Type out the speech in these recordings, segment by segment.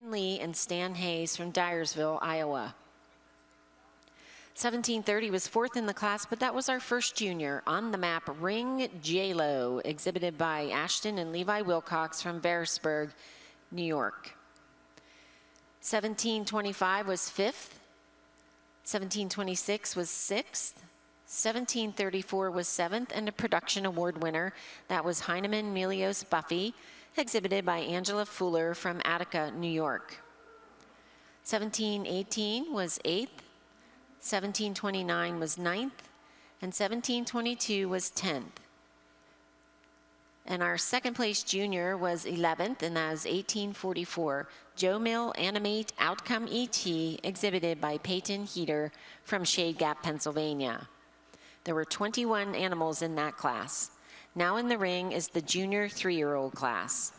Lee and Stan Hayes from Dyersville, Iowa. 1730 was fourth in the class, but that was our first junior. On the map, Ring J-Lo, exhibited by Ashton and Levi Wilcox from Beresburg, New York. 1725 was fifth. 1726 was sixth. 1734 was seventh, and a production award winner. That was Heinemann Melios Buffy, exhibited by Angela Fuller from Attica, New York. 1718 was eighth. 1729 was ninth, and 1722 was 10th. And our second place junior was 11th, and that was 1844. Joe Mill Animate Outcome ET, exhibited by Peyton Heater from Shade Gap, Pennsylvania. There were 21 animals in that class. Now in the ring is the junior 3-year-old class.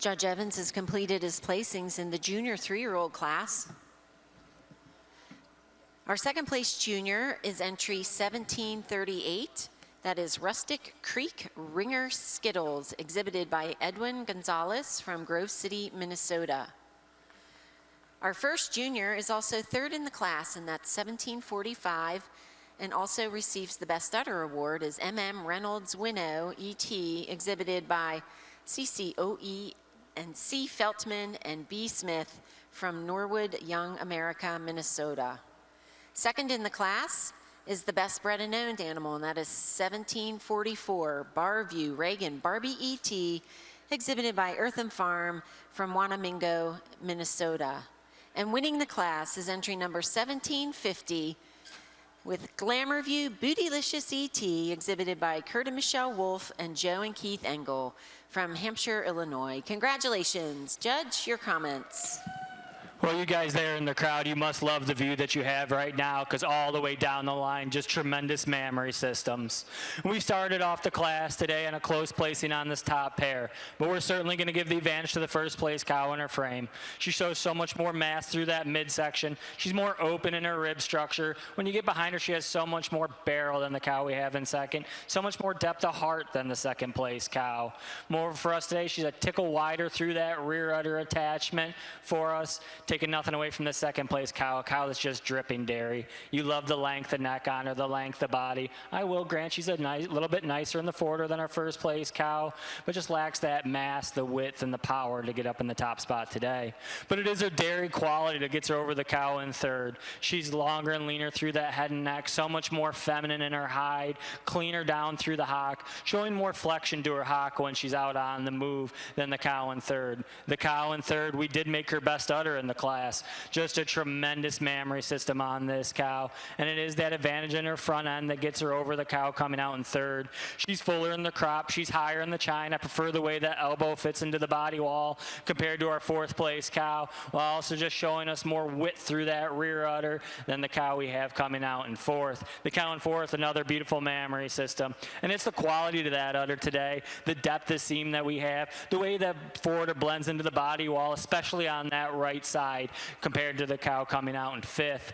Judge Evans has completed his placings in the junior 3-year-old class. Our second place junior is entry 1738. That is Rustic Creek Ringer Skittles, exhibited by Edwin Gonzalez from Grove City, Minnesota. Our first junior is also third in the class, and that's 1745, and also receives the Best Udder Award is M.M. Reynolds Winnow, E.T., exhibited by CCOE and C. Feltman and B. Smith from Norwood, Young America, Minnesota. Second in the class is the best bred and owned animal, and that is 1744, Barview Reagan Barbie E.T., exhibited by Eartham Farm from Wanamingo, Minnesota. And winning the class is entry number 1750 with Glamourview Bootylicious E.T., exhibited by Kurt and Michelle Wolf and Joe and Keith Engel from Hampshire, Illinois. Congratulations. Judge, your comments. Well, you guys there in the crowd, you must love the view that you have right now, because all the way down the line, just tremendous mammary systems. We started off the class today in a close placing on this top pair, but we're certainly going to give the advantage to the first place cow in her frame. She shows so much more mass through that midsection. She's more open in her rib structure. When you get behind her, she has so much more barrel than the cow we have in second, so much more depth of heart than the second place cow. More for us today, she's a tickle wider through that rear udder attachment for us, taking nothing away from the second place cow, a cow that's just dripping dairy. You love the length of neck on her, the length of body. I will grant she's a little bit nicer in the forwarder than our first place cow, but just lacks that mass, the width, and the power to get up in the top spot today. But it is her dairy quality that gets her over the cow in third. She's longer and leaner through that head and neck, so much more feminine in her hide, cleaner down through the hock, showing more flexion to her hock when she's out on the move than the cow in third. The cow in third, we did make her best udder in the class. Just a tremendous mammary system on this cow, and it is that advantage in her front end that gets her over the cow coming out in third. She's fuller in the crop, she's higher in the chine. I prefer the way that elbow fits into the body wall compared to our fourth place cow, while also just showing us more width through that rear udder than the cow we have coming out in fourth. The cow in fourth, another beautiful mammary system, and it's the quality to that udder today, the depth of seam that we have, the way that forwarder blends into the body wall, especially on that right side, compared to the cow coming out in fifth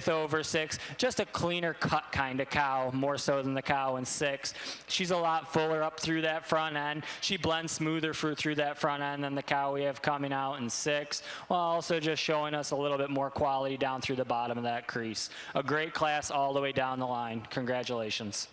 over six. Just a cleaner cut kind of cow, more so than the cow in six. She's a lot fuller up through that front end. She blends smoother through that front end than the cow we have coming out in six, while also just showing us a little bit more quality down through the bottom of that crease. A great class all the way down the line. Congratulations.